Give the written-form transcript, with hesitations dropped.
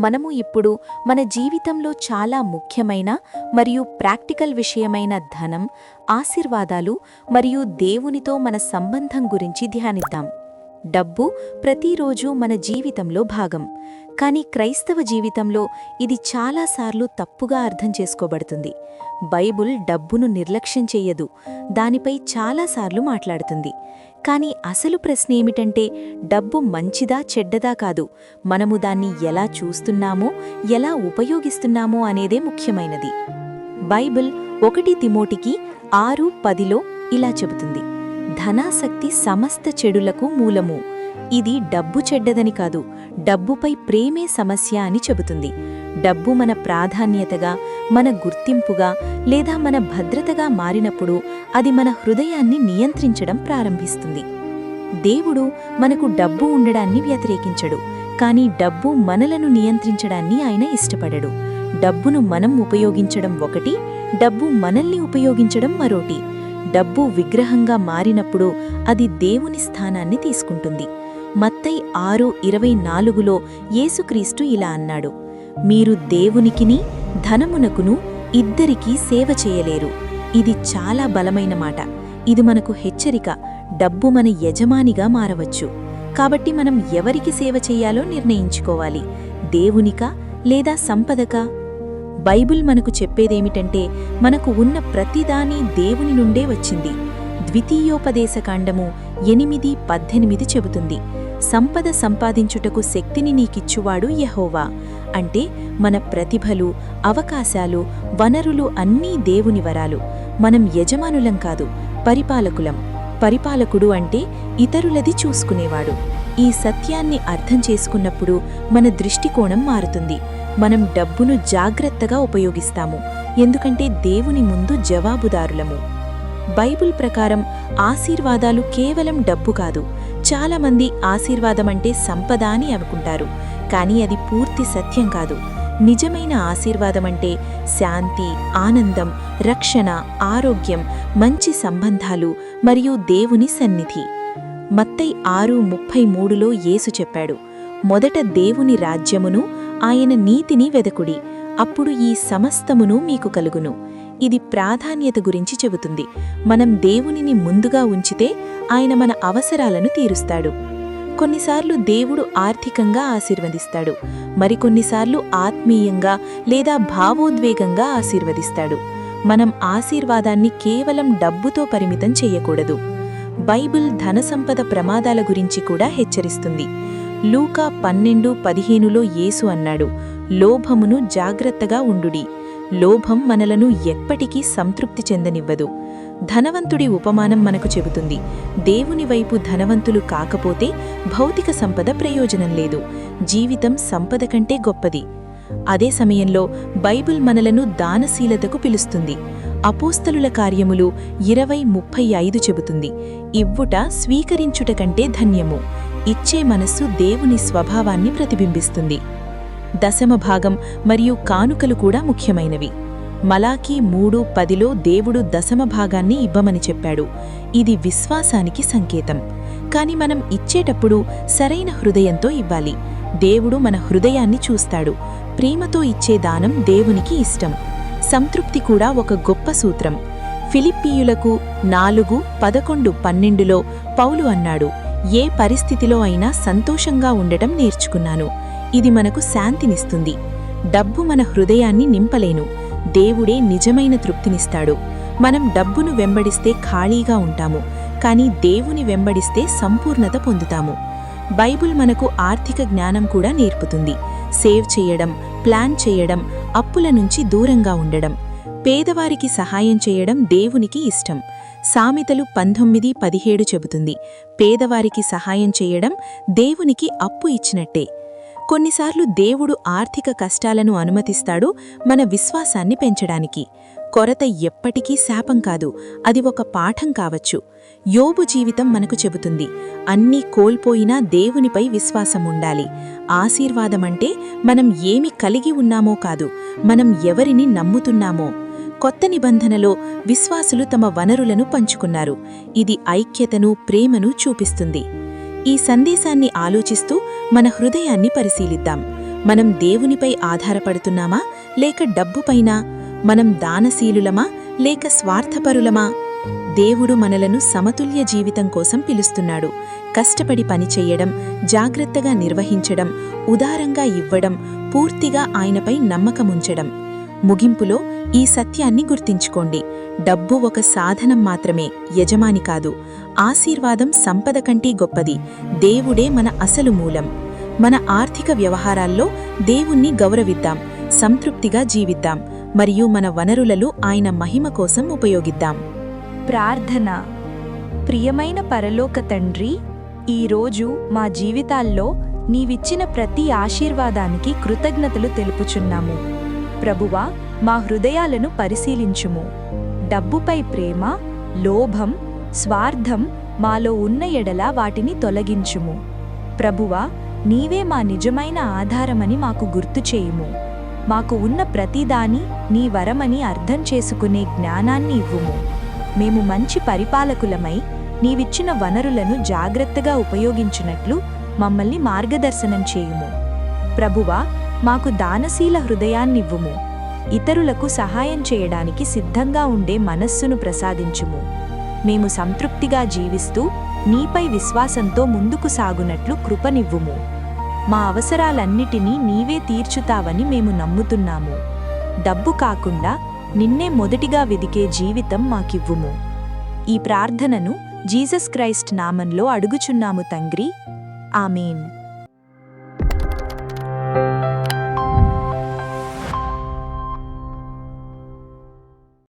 మనము ఇప్పుడు మన జీవితంలో చాలా ముఖ్యమైన మరియు ప్రాక్టికల్ విషయమైన ధనం, ఆశీర్వాదాలు మరియు దేవునితో మన సంబంధం గురించి ధ్యానిద్దాం. డబ్బు ప్రతిరోజు మన జీవితంలో భాగం, కానీ క్రైస్తవ జీవితంలో ఇది చాలాసార్లు తప్పుగా అర్థం చేసుకోబడుతుంది. బైబుల్ డబ్బును నిర్లక్ష్యం చెయ్యదు, దానిపై చాలాసార్లు మాట్లాడుతుంది. కానీ అసలు ప్రశ్న ఏమిటంటే, డబ్బు మంచిదా చెడ్డదా కాదు, మనము దాన్ని ఎలా చూస్తున్నామో, ఎలా ఉపయోగిస్తున్నామో అనేదే ముఖ్యమైనది. బైబిల్ 1 తిమోతికి 6:10లో ఇలా చెబుతుంది: ధనాసక్తి సమస్త చెడులకు మూలము. ఇది డబ్బు చెడ్డదని కాదు, డబ్బుపై ప్రేమే సమస్య అని చెబుతుంది. డబ్బు మన ప్రాధాన్యతగా, మన గుర్తింపుగా లేదా మన భద్రతగా మారినప్పుడు అది మన హృదయాన్ని నియంత్రించడం ప్రారంభిస్తుంది. దేవుడు మనకు డబ్బు ఉండడాన్ని వ్యతిరేకించడు, కానీ డబ్బు మనలను నియంత్రించడాన్ని ఆయన ఇష్టపడడు. డబ్బును మనం ఉపయోగించడం ఒకటి, డబ్బు మనల్ని ఉపయోగించడం మరోటి. డబ్బు విగ్రహంగా మారినప్పుడు అది దేవుని స్థానాన్ని తీసుకుంటుంది. మత్తయి 6:24లో యేసుక్రీస్తు ఇలా అన్నాడు: మీరు దేవునికిని ధనమునకును ఇద్దరికీ సేవ చేయలేరు. ఇది చాలా బలమైన మాట. ఇది మనకు హెచ్చరిక. డబ్బు మన యజమానిగా మారవచ్చు. కాబట్టి మనం ఎవరికి సేవ చెయ్యాలో నిర్ణయించుకోవాలి: దేవునికా లేదా సంపదకా? బైబిల్ మనకు చెప్పేదేమిటంటే, మనకు ఉన్న ప్రతిదానీ దేవుని నుండే వచ్చింది. ద్వితీయోపదేశకాండము 8:18 చెబుతుంది: సంపద సంపాదించుటకు శక్తిని నీకిచ్చువాడు యెహోవా. అంటే మన ప్రతిభలు, అవకాశాలు, వనరులు అన్నీ దేవుని వరాలు. మనం యజమానులం కాదు, పరిపాలకులం. పరిపాలకుడు అంటే ఇతరులది చూసుకునేవాడు. ఈ సత్యాన్ని అర్థం చేసుకున్నప్పుడు మన దృష్టికోణం మారుతుంది. మనం డబ్బును జాగ్రత్తగా ఉపయోగిస్తాము, ఎందుకంటే దేవుని ముందు జవాబుదారులము. బైబిల్ ప్రకారం ఆశీర్వాదాలు కేవలం డబ్బు కాదు. చాలామంది ఆశీర్వాదమంటే సంపద అని అనుకుంటారు, కానీ అది పూర్తి సత్యం కాదు. నిజమైన ఆశీర్వాదమంటే శాంతి, ఆనందం, రక్షణ, ఆరోగ్యం, మంచి సంబంధాలు మరియు దేవుని సన్నిధి. మత్తయి 6:33లో యేసు చెప్పాడు: మొదట దేవుని రాజ్యమును ఆయన నీతిని వెదకుడి, అప్పుడు ఈ సమస్తమును మీకు కలుగును. ఇది ప్రాధాన్యత గురించి చెబుతుంది. మనం దేవునిని ముందుగా ఉంచితే ఆయన మన అవసరాలను తీరుస్తాడు. కొన్నిసార్లు దేవుడు ఆర్థికంగా ఆశీర్వదిస్తాడు, మరికొన్నిసార్లు ఆత్మీయంగా లేదా భావోద్వేగంగా ఆశీర్వదిస్తాడు. మనం ఆశీర్వాదాన్ని కేవలం డబ్బుతో పరిమితం చెయ్యకూడదు. బైబిల్ ధనసంపద ప్రమాదాల గురించి కూడా హెచ్చరిస్తుంది. లూకా 12:15లో యేసు అన్నాడు: లోభమును జాగ్రత్తగా ఉండుడి. లోభం మనలను ఎప్పటికీ సంతృప్తి చెందనివ్వదు. ధనవంతుడి ఉపమానం మనకు చెబుతుంది: దేవుని వైపు ధనవంతులు కాకపోతే భౌతిక సంపద ప్రయోజనం లేదు. జీవితం సంపద కంటే గొప్పది. అదే సమయంలో బైబిల్ మనలను దానశీలతకు పిలుస్తుంది. అపోస్తలుల కార్యములు 20:35 చెబుతుంది: ఇవ్వుట స్వీకరించుట కంటే ధన్యము. ఇచ్చే మనస్సు దేవుని స్వభావాన్ని ప్రతిబింబిస్తుంది. దశమభాగం మరియు కానుకలు కూడా ముఖ్యమైనవి. మలాకీ 3:10లో దేవుడు దశమభాగాన్ని ఇవ్వమని చెప్పాడు. ఇది విశ్వాసానికి సంకేతం. కాని మనం ఇచ్చేటప్పుడు సరైన హృదయంతో ఇవ్వాలి. దేవుడు మన హృదయాన్ని చూస్తాడు. ప్రేమతో ఇచ్చే దానం దేవునికి ఇష్టం. సంతృప్తి కూడా ఒక గొప్ప సూత్రం. ఫిలిప్పీయులకు 4:11-12లో పౌలు అన్నాడు: ఏ పరిస్థితిలో అయినా సంతోషంగా ఉండటం నేర్చుకున్నాను. ఇది మనకు శాంతినిస్తుంది. డబ్బు మన హృదయాన్ని నింపలేను, దేవుడే నిజమైన తృప్తినిస్తాడు. మనం డబ్బును వెంబడిస్తే ఖాళీగా ఉంటాము, కానీ దేవుని వెంబడిస్తే సంపూర్ణత పొందుతాము. బైబిల్ మనకు ఆర్థిక జ్ఞానం కూడా నేర్పుతుంది. సేవ్ చేయడం, ప్లాన్ చేయడం, అప్పుల నుంచి దూరంగా ఉండడం, పేదవారికి సహాయం చేయడం దేవునికి ఇష్టం. సామెతలు 19:17 చెబుతుంది: పేదవారికి సహాయం చేయడం దేవునికి అప్పు ఇచ్చినట్టే. కొన్నిసార్లు దేవుడు ఆర్థిక కష్టాలను అనుమతిస్తాడు మన విశ్వాసాన్ని పెంచడానికి. కొరత ఎప్పటికీ శాపం కాదు, అది ఒక పాఠం కావచ్చు. యోబు జీవితం మనకు చెబుతుంది: అన్నీ కోల్పోయినా దేవునిపై విశ్వాసం ఉండాలి. ఆశీర్వాదమంటే మనం ఏమి కలిగి ఉన్నామో కాదు, మనం ఎవరిని నమ్ముతున్నామో. కొత్త నిబంధనలో విశ్వాసులు తమ వనరులను పంచుకున్నారు. ఇది ఐక్యతను, ప్రేమను చూపిస్తుంది. ఈ సందేశాన్ని ఆలోచిస్తూ మన హృదయాన్ని పరిశీలిద్దాం. మనం దేవునిపై ఆధారపడుతున్నామా లేక డబ్బుపైనా? మనం దానశీలులమా లేక స్వార్థపరులమా? దేవుడు మనలను సమతుల్య జీవితం కోసం పిలుస్తున్నాడు. కష్టపడి పనిచెయ్యడం, జాగ్రత్తగా నిర్వహించడం, ఉదారంగా ఇవ్వడం, పూర్తిగా ఆయనపై నమ్మకముంచడం. ముగింపులో ఈ సత్యాన్ని గుర్తించుకోండి. డబ్బు ఒక సాధనం మాత్రమే, యజమాని కాదు. ఆశీర్వాదం సంపద కంటే గొప్పది. దేవుడే మన అసలు మూలం. మన ఆర్థిక వ్యవహారాల్లో దేవుణ్ణి గౌరవిద్దాం, సంతృప్తిగా జీవిద్దాం, మరియు మన వనరులను ఆయన మహిమ కోసం ఉపయోగిద్దాం. ప్రార్థన. ప్రియమైన పరలోక తండ్రి, ఈరోజు మా జీవితాల్లో నీవిచ్చిన ప్రతి ఆశీర్వాదానికి కృతజ్ఞతలు తెలుపుచున్నాము. ప్రభువా, మా హృదయాలను పరిశీలించుము. డబ్బుపై ప్రేమ, లోభం, స్వార్థం మాలో ఉన్న ఎడల వాటిని తొలగించుము. ప్రభువా, నీవే మా నిజమైన ఆధారమని మాకు గుర్తుచేయుము. మాకు ఉన్న ప్రతిదాని నీ వరమని అర్థం చేసుకునే జ్ఞానాన్ని ఇవ్వుము. మేము మంచి పరిపాలకులమై నీవిచ్చిన వనరులను జాగ్రత్తగా ఉపయోగించున్నట్లు మమ్మల్ని మార్గదర్శనం చేయుము. ప్రభువా, మాకు దానశీల హృదయాన్నివ్వుము. ఇతరులకు సహాయం చేయడానికి సిద్ధంగా ఉండే మనస్సును ప్రసాదించుము. మేము సంతృప్తిగా జీవిస్తూ నీపై విశ్వాసంతో ముందుకు సాగునట్లు కృపనివ్వుము. మా అవసరాలన్నిటినీ నీవే తీర్చుతావని మేము నమ్ముతున్నాము. డబ్బు కాకుండా నిన్నే మొదటిగా వెదికే జీవితం మాకివ్వుము. ఈ ప్రార్థనను జీసస్ క్రైస్ట్ నామంలో అడుగుచున్నాము తండ్రి. ఆమేన్.